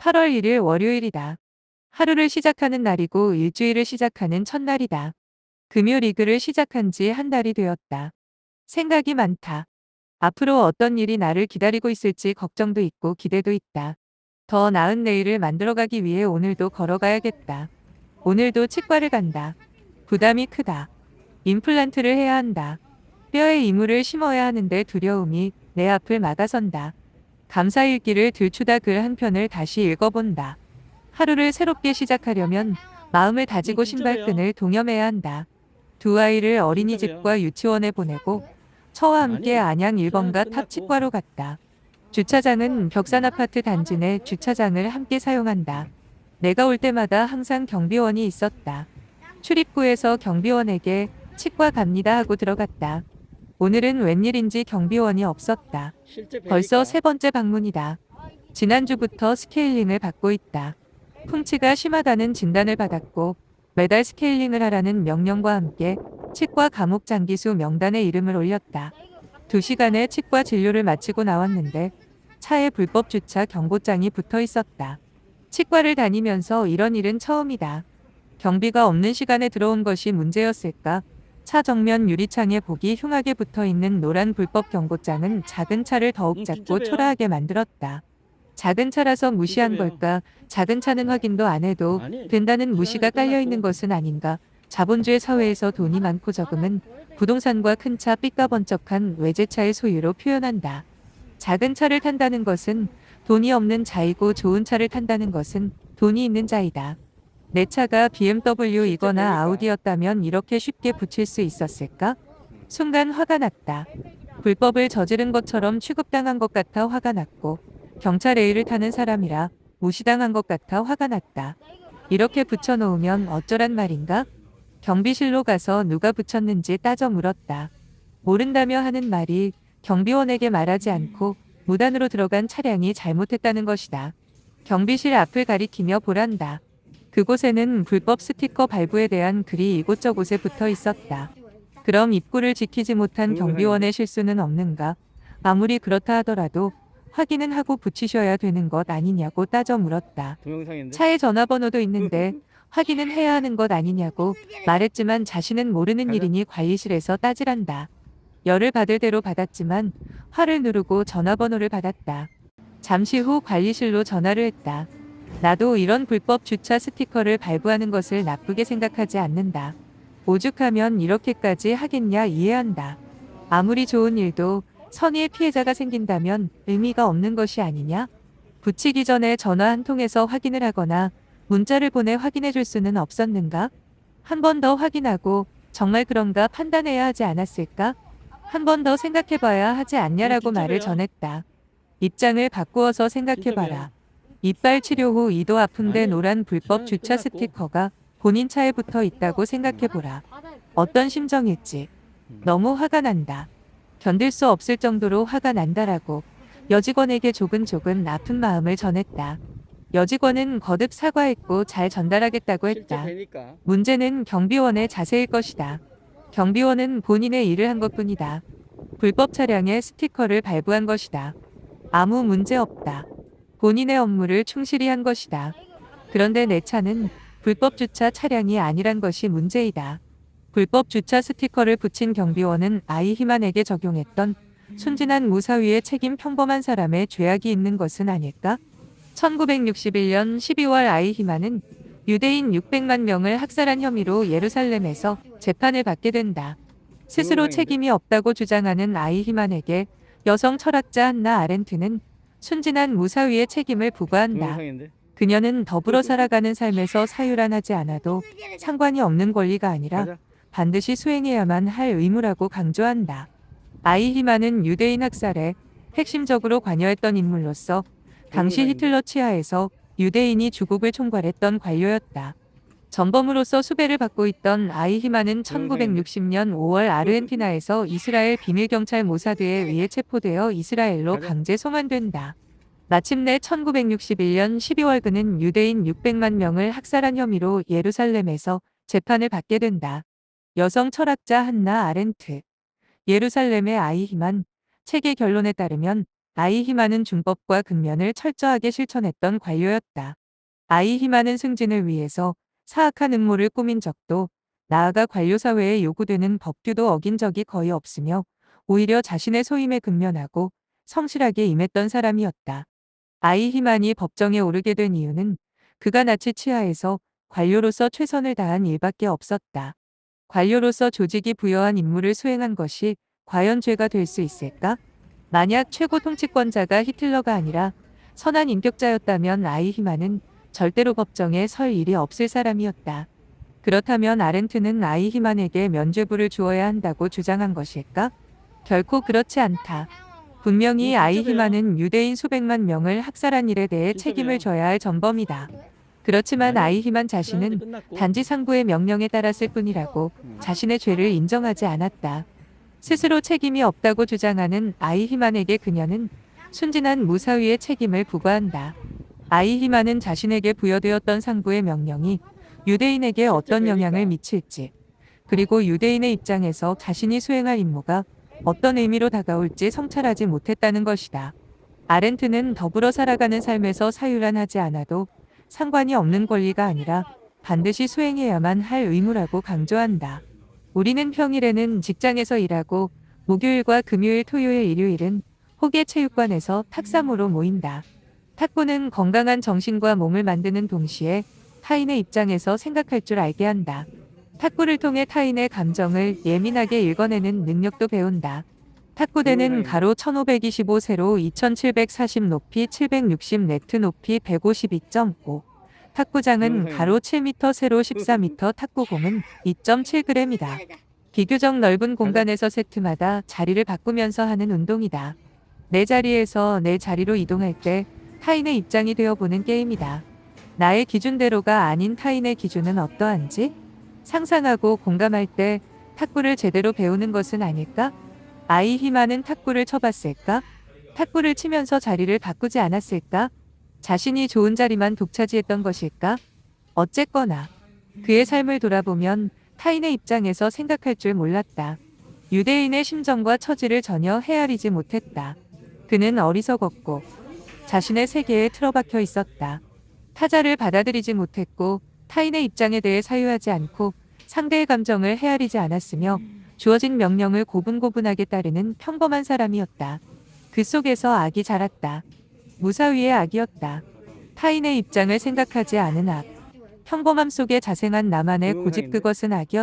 8월 1일 월요일이다. 하루를 시작하는 날이고 일주일을 시작하는 첫날이다. 금요 리그를 시작한 지 한 달이 되었다. 생각이 많다. 앞으로 어떤 일이 나를 기다리고 있을지 걱정도 있고 기대도 있다. 더 나은 내일을 만들어가기 위해 오늘도 걸어가야겠다. 오늘도 치과를 간다. 부담이 크다. 임플란트를 해야 한다. 뼈에 이물을 심어야 하는데 두려움이 내 앞을 막아선다. 감사일기를 들추다 글 한 편을 다시 읽어본다. 하루를 새롭게 시작하려면 마음을 다지고 진짜래요. 신발끈을 동여매야 한다. 두 아이를 진짜래요. 어린이집과 유치원에 보내고 처와 함께 아니, 안양 수술은 1번가 끝났고. 탑치과로 갔다. 주차장은 벽산 아파트 단지 내 주차장을 함께 사용한다. 내가 올 때마다 항상 경비원이 있었다. 출입구에서 경비원에게 치과 갑니다 하고 들어갔다. 오늘은 웬일인지 경비원이 없었다. 실제 벌써 뵈니까. 세 번째 방문이다. 지난주부터 스케일링을 받고 있다. 풍치가 심하다는 진단을 받았고 매달 스케일링을 하라는 명령과 함께 치과 감옥 장기수 명단에 이름을 올렸다. 2시간의 치과 진료를 마치고 나왔는데 차에 불법 주차 경고장이 붙어 있었다. 치과를 다니면서 이런 일은 처음이다. 경비가 없는 시간에 들어온 것이 문제였을까? 차 정면 유리창에 보기 흉하게 붙어 있는 노란 불법 경고장은 작은 차를 더욱 진짜 작고 봬요. 초라하게 만들었다. 작은 차라서 진짜 무시한 봬요. 걸까? 작은 차는 확인도 안 해도 아니, 된다는 무시가 수술은 깔려 있는 끝났고. 것은 아닌가? 자본주의 사회에서 돈이 많고 적음은 부동산과 큰 차 삐까번쩍한 외제차의 소유로 표현한다. 작은 차를 탄다는 것은 돈이 없는 자이고 좋은 차를 탄다는 것은 돈이 있는 자이다. 내 차가 실제 BMW이거나 뵈니까. 아우디였다면 이렇게 쉽게 붙일 수 있었을까? 순간 화가 났다. 불법을 저지른 것처럼 취급당한 것 같아 화가 났고 경찰 A를 타는 사람이라 무시당한 것 같아 화가 났다. 이렇게 붙여놓으면 어쩌란 말인가? 경비실로 가서 누가 붙였는지 따져 물었다. 모른다며 하는 말이 경비원에게 말하지 않고 무단으로 들어간 차량이 잘못했다는 것이다. 경비실 앞을 가리키며 보란다. 그곳에는 불법 스티커 발부에 대한 글이 이곳저곳에 붙어 있었다. 그럼 입구를 지키지 못한 동영상인데? 경비원의 실수는 없는가? 아무리 그렇다 하더라도 확인은 하고 붙이셔야 되는 것 아니냐고 따져 물었다. 동영상인데? 차에 전화번호도 있는데 확인은 해야 하는 것 아니냐고 말했지만 자신은 모르는 가자. 일이니 관리실에서 따지란다. 열을 받을 대로 받았지만 화를 누르고 전화번호를 받았다. 잠시 후 관리실로 전화를 했다. 나도 이런 불법 주차 스티커를 발부하는 것을 나쁘게 생각하지 않는다. 오죽하면 이렇게까지 하겠냐 이해한다. 아무리 좋은 일도 선의의 피해자가 생긴다면 의미가 없는 것이 아니냐? 붙이기 전에 전화 한 통해서 확인을 하거나 문자를 보내 확인해 줄 수는 없었는가? 한 번 더 확인하고 정말 그런가 판단해야 하지 않았을까? 한 번 더 생각해봐야 하지 않냐라고 진짜 말을 봬요. 전했다. 입장을 바꾸어서 진짜 생각해봐라. 봬요. 이빨 치료 후 이도 아픈데 아니, 노란 불법 수술은 주차 끝났고. 스티커가 본인 차에 붙어 있다고 생각해보라. 어떤 심정일지. 너무 화가 난다. 견딜 수 없을 정도로 화가 난다라고 여직원에게 조근조근 아픈 마음을 전했다. 여직원은 거듭 사과했고 잘 전달하겠다고 실제 했다. 뵈니까. 문제는 경비원의 자세일 것이다. 경비원은 본인의 일을 한 것뿐이다. 불법 차량에 스티커를 발부한 것이다. 아무 문제 없다. 본인의 업무를 충실히 한 것이다. 그런데 내 차는 불법 주차 차량이 아니란 것이 문제이다. 불법 주차 스티커를 붙인 경비원은 아이 희만에게 적용했던 순진한 무사위의 책임 평범한 사람의 죄악이 있는 것은 아닐까? 1961년 12월 아이 희만은 유대인 600만 명을 학살한 혐의로 예루살렘에서 재판을 받게 된다. 스스로 동영상인데? 책임이 없다고 주장하는 아이 희만에게 여성 철학자 한나 아렌트는 순진한 무사위의 책임을 부과한다. 동영상인데? 그녀는 더불어 살아가는 삶에서 사유란하지 않아도 상관이 없는 권리가 아니라 가자. 반드시 수행해야만 할 의무라고 강조한다. 아이 희만은 유대인 학살에 핵심적으로 관여했던 인물로서 당시 동영상인데? 히틀러 치하에서 유대인이 주국을 총괄했던 관료였다. 전범으로서 수배를 받고 있던 아이 희만은 동영상인데? 1960년 5월 아르헨티나에서 이스라엘 비밀경찰 모사드에 의해 체포되어 이스라엘로 가자. 강제 송환된다. 마침내 1961년 12월 그는 유대인 600만 명을 학살한 혐의로 예루살렘에서 재판을 받게 된다. 여성 철학자 한나 아렌트. 예루살렘의 아이 희만 책의 결론에 따르면 아이히만은 준법과 근면을 철저하게 실천했던 관료였다. 아이히만은 승진을 위해서 사악한 음모를 꾸민 적도, 나아가 관료사회에 요구되는 법규도 어긴 적이 거의 없으며 오히려 자신의 소임에 근면하고 성실하게 임했던 사람이었다. 아이히만이 법정에 오르게 된 이유는 그가 나치 치하에서 관료로서 최선을 다한 일밖에 없었다. 관료로서 조직이 부여한 임무를 수행한 것이 과연 죄가 될 수 있을까? 만약 최고 통치권자가 히틀러가 아니라 선한 인격자였다면 아이히만은 절대로 법정에 설 일이 없을 사람이었다. 그렇다면 아렌트는 아이히만에게 면죄부를 주어야 한다고 주장한 것일까? 결코 그렇지 않다. 분명히 아이히만은 유대인 수백만 명을 학살한 일에 대해 책임을 져야 할 전범이다. 그렇지만 아이히만 자신은 단지 상부의 명령에 따랐을 뿐이라고 자신의 죄를 인정하지 않았다. 스스로 책임이 없다고 주장하는 아이히만에게 그녀는 순진한 무사위의 책임을 부과한다. 아이히만은 자신에게 부여되었던 상부의 명령이 유대인에게 어떤 영향을 미칠지, 그리고 유대인의 입장에서 자신이 수행할 임무가 어떤 의미로 다가올지 성찰하지 못했다는 것이다. 아렌트는 더불어 살아가는 삶에서 사유란하지 않아도 상관이 없는 권리가 아니라 반드시 수행해야만 할 의무라고 강조한다. 우리는 평일에는 직장에서 일하고 목요일과 금요일, 토요일, 일요일은 호계 체육관에서 탁삼으로 모인다. 탁구는 건강한 정신과 몸을 만드는 동시에 타인의 입장에서 생각할 줄 알게 한다. 탁구를 통해 타인의 감정을 예민하게 읽어내는 능력도 배운다. 탁구대는 가로 1525 세로 2740 높이 760 네트 높이 152.5. 탁구장은 가로 7m 세로 14m 탁구공은 2.7g이다. 비교적 넓은 공간에서 세트마다 자리를 바꾸면서 하는 운동이다. 내 자리에서 내 자리로 이동할 때 타인의 입장이 되어보는 게임이다. 나의 기준대로가 아닌 타인의 기준은 어떠한지 상상하고 공감할 때 탁구를 제대로 배우는 것은 아닐까? 아이히만은 탁구를 쳐봤을까? 탁구를 치면서 자리를 바꾸지 않았을까? 자신이 좋은 자리만 독차지했던 것일까? 어쨌거나 그의 삶을 돌아보면 타인의 입장에서 생각할 줄 몰랐다. 유대인의 심정과 처지를 전혀 헤아리지 못했다. 그는 어리석었고 자신의 세계에 틀어박혀 있었다. 타자를 받아들이지 못했고 타인의 입장에 대해 사유하지 않고 상대의 감정을 헤아리지 않았으며 주어진 명령을 고분고분하게 따르는 평범한 사람이었다. 그 속에서 악이 자랐다. 무사위의 악이었다. 타인의 입장을 생각하지 않은 악. 평범함 속에 자생한 나만의 고집, 그것은 악이었다.